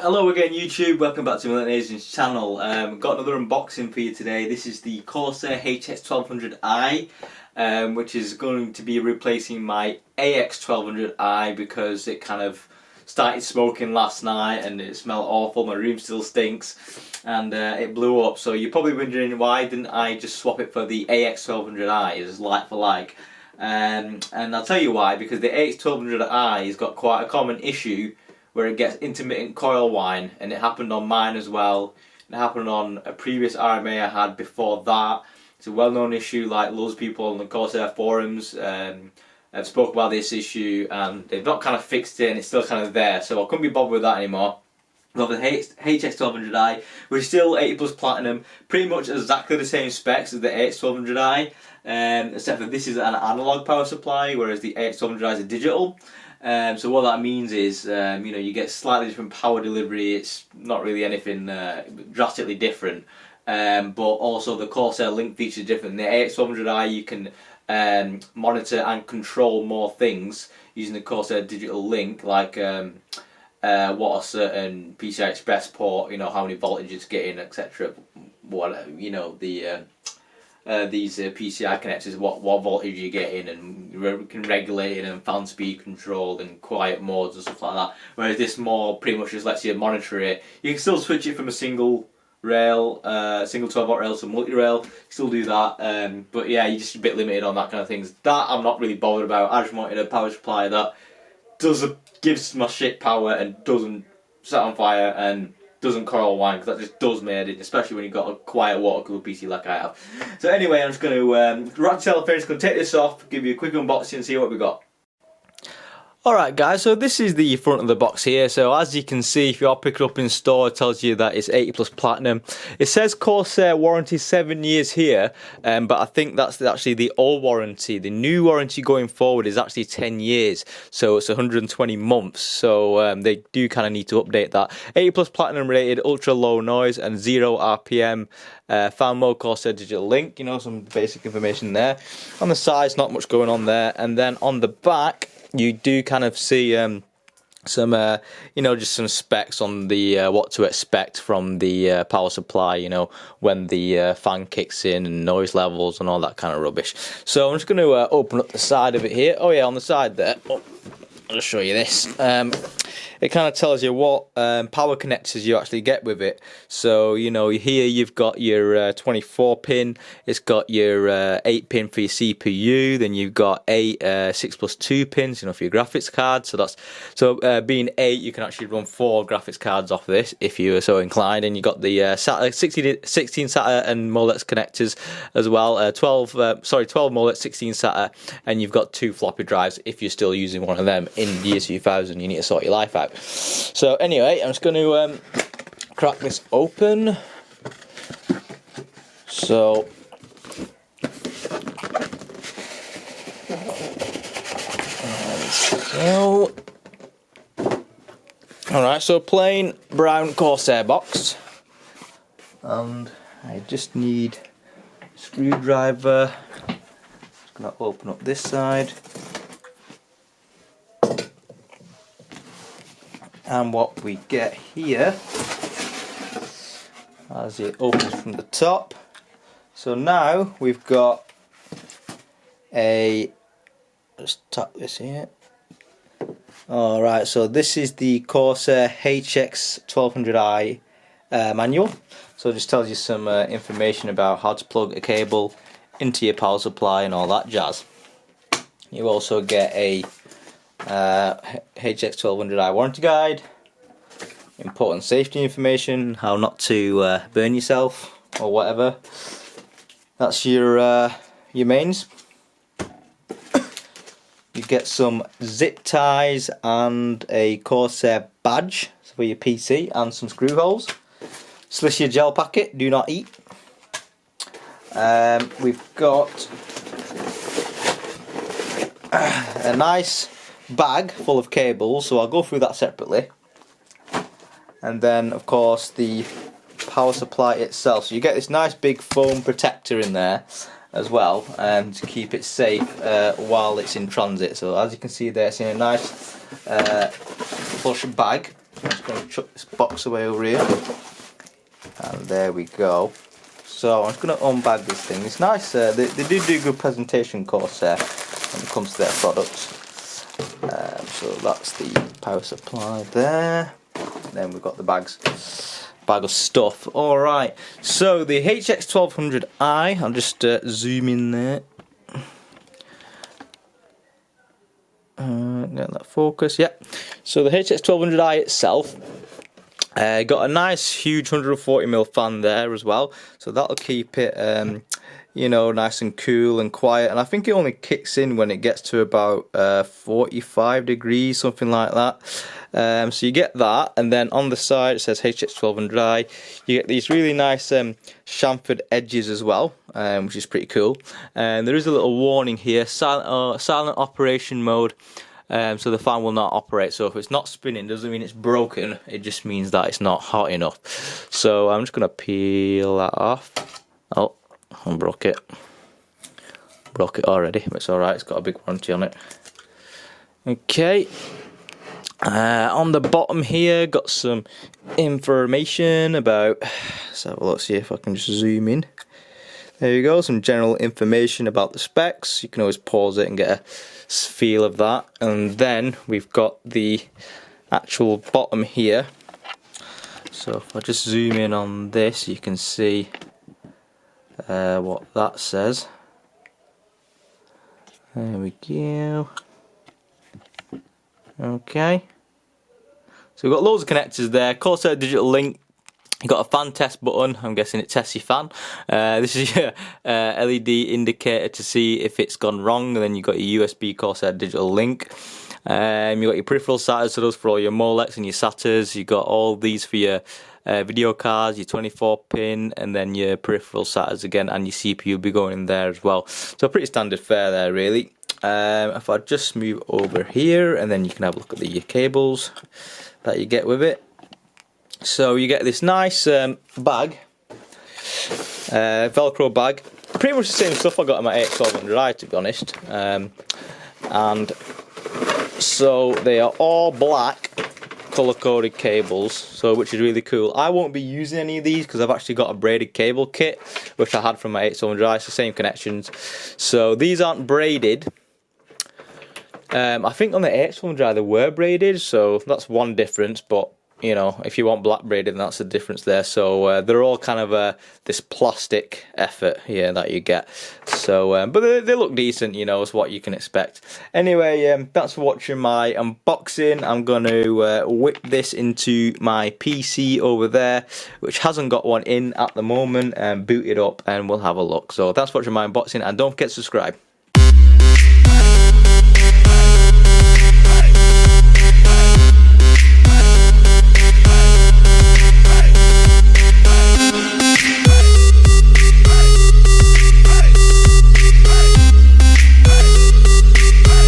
Hello again YouTube, welcome back to Asian's channel. Got another unboxing for you today. This is the Corsair HX1200i, which is going to be replacing my AX1200i because it kind of started smoking last night and it smelled awful. My room still stinks and it blew up. So you're probably wondering why didn't I just swap it for the AX1200i as like for like. And I'll tell you why, because the AX1200i has got quite a common issue where it gets intermittent coil whine, and it happened on mine as well. It happened on a previous RMA I had before that. It's a well-known issue, like loads of people on the Corsair forums have spoke about this issue, and they've not kind of fixed it and it's still kind of there, so I couldn't be bothered with that anymore. We've got the HX1200i, which is still 80 plus platinum, pretty much exactly the same specs as the AX1200i, except that this is an analog power supply, whereas the AX1200i is a digital. So what that means is, you get slightly different power delivery. It's not really anything drastically different, but also the Corsair link feature is different. In the AX1200i you can monitor and control more things using the Corsair digital link, like what a certain PCI Express port, how many voltage it's getting, etc. What these PCI connectors, what voltage you're getting, and you can regulate it, and fan speed control and quiet modes and stuff like that. Whereas this more pretty much just lets you monitor it. You can still switch it from a single rail, single 12-volt rail to multi-rail. Still do that, but yeah, you're just a bit limited on that kind of things. That I'm not really bothered about. I just wanted a power supply that gives my shit power and doesn't set on fire and doesn't coil whine, because that just does me head in, especially when you've got a quiet water cooled PC like I have. So anyway, I'm just going to wrap the cellophane, just going to take this off, give you a quick unboxing and see what we got. Alright guys, so this is the front of the box here. So as you can see, if you are picking it up in store, it tells you that it's 80 plus platinum. It says Corsair warranty 7 years here, but I think that's actually the old warranty. The new warranty going forward is actually 10 years, so it's 120 months. So they do kind of need to update that. 80 plus platinum rated, ultra low noise and 0 RPM. Fan mode, Corsair digital link, some basic information there. On the sides, not much going on there. And then on the back, you do kind of see some, just some specs on the what to expect from the power supply, when the fan kicks in and noise levels and all that kind of rubbish. So I'm just going to open up the side of it here. Oh yeah, on the side there. Oh, I'll just show you this. It kind of tells you what power connectors you actually get with it. So, here you've got your 24 pin, it's got your 8 pin for your CPU, then you've got 8 6+2 pins, for your graphics card. So being 8, you can actually run 4 graphics cards off this if you are so inclined. And you've got the 16 SATA and Molex connectors as well. 12 Molex, 16 SATA, and you've got 2 floppy drives if you're still using one of them in the year 2000. You need to sort your life out. So anyway, I'm just going to crack this open. So alright, so plain brown Corsair box, and I just need a screwdriver. Just going to open up this side. And what we get here, as it opens from the top, so now we've got just tap this here. Alright, so this is the Corsair HX1200i manual. So it just tells you some information about how to plug a cable into your power supply and all that jazz. You also get a HX1200i warranty guide, important safety information, how not to burn yourself or whatever. That's your mains. You get some zip ties and a Corsair badge for your PC and some screw holes. Slisher gel packet, do not eat. We've got a nice bag full of cables, so I'll go through that separately. And then of course the power supply itself, so you get this nice big foam protector in there as well, to keep it safe while it's in transit. So as you can see there, it's in a nice plush bag. I'm just going to chuck this box away over here. And there we go. So I'm just going to unbag this thing. It's nice, they do good presentation, Corsair, when it comes to their products. So that's the power supply there. And then we've got the bag of stuff. Alright, so the HX1200i, I'll just zoom in there. Get that focus, yeah. So the HX1200i itself got a nice huge 140mm fan there as well, so that'll keep it you know, nice and cool and quiet, and I think it only kicks in when it gets to about 45 degrees, something like that. So you get that, and then on the side it says HX1200i. You get these really nice chamfered edges as well, which is pretty cool. And there is a little warning here: silent operation mode. So the fan will not operate. So if it's not spinning, doesn't mean it's broken. It just means that it's not hot enough. So I'm just gonna peel that off. Oh, I broke it. Broke it already, but it's alright. It's got a big warranty on it. Okay. On the bottom here, got some information about. Let's have a look. See if I can just zoom in. There you go. Some general information about the specs. You can always pause it and get a feel of that. And then we've got the actual bottom here. So if I just zoom in on this, you can see what that says. There we go. Okay. So we've got loads of connectors there. Corsair digital link. You've got a fan test button. I'm guessing it tests your fan. This is your LED indicator to see if it's gone wrong. And then you've got your USB Corsair digital link. You've got your peripheral SATAs, so those for all your Molex and your SATAs. You've got all these for your video cards, your 24-pin, and then your peripheral SATAs again, and your CPU will be going in there as well. So pretty standard fare there, really. If I just move over here, and then you can have a look at the cables that you get with it. So you get this nice bag, Velcro bag, pretty much the same stuff I got in my HX1200i, to be honest. And so they are all black colour-coded cables, so which is really cool. I won't be using any of these because I've actually got a braided cable kit, which I had from my HX1200i. It's the same connections. So these aren't braided. I think on the HX1200i they were braided, so that's one difference, but you know, if you want black braided, then that's the difference there. So they're all kind of this plastic effort here that you get. So, but they look decent, you know, is what you can expect. Anyway, thanks for watching my unboxing. I'm going to whip this into my PC over there, which hasn't got one in at the moment, and boot it up, and we'll have a look. So thanks for watching my unboxing, and don't forget to subscribe.